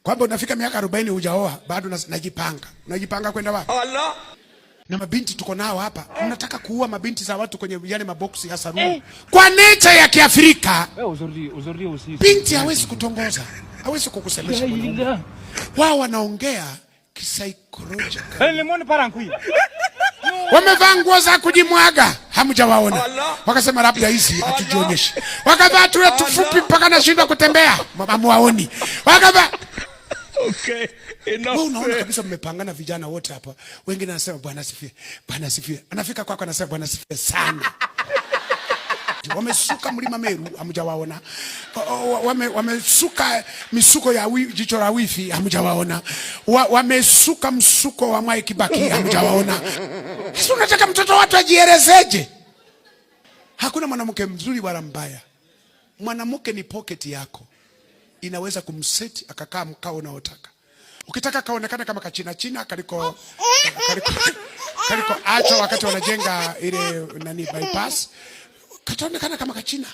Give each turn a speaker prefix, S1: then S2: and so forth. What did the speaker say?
S1: Kwamba unafika miaka 40 hujaoa, bado najipanga. Unajipanga kwenda wapi? Allah. Na mabinti tuko nao hapa. Unataka kuua mabinti za watu kwenye yale maboksi ya saluni. Kwa nature ya Kiafrika. Binti hawezi kutongoza. Hawezi kukusemesha mwanaume. Wao wanaongea kisaikolojia. Wamevaa nguo za kujimwaga, hamjawaona. Wakasema labda hizi atujionyeshe. Wakavaa tu tufupi mpaka nashindwa kutembea, hamuwaoni. Wakavaa okay. Wewe unaona kabisa mmepangana vijana wote hapa. Wengine wanasema Bwana asifiwe. Bwana asifiwe. Anafika kwako anasema Bwana asifiwe sana. Wamesuka mlima Meru, hamjawaona. Wamesuka misuko ya jicho la wifi, hamjawaona. Wamesuka msuko wa Mwai Kibaki, hamjawaona. Sasa unataka mtoto watu ajielezeje? Hakuna mwanamke mzuri wala mbaya. Mwanamke ni pocket yako. Inaweza kumseti akakaa mkao unaotaka. Ukitaka kaonekana kama kachina kaliko acha wakati wanajenga ile bypass, kataonekana kama kachina.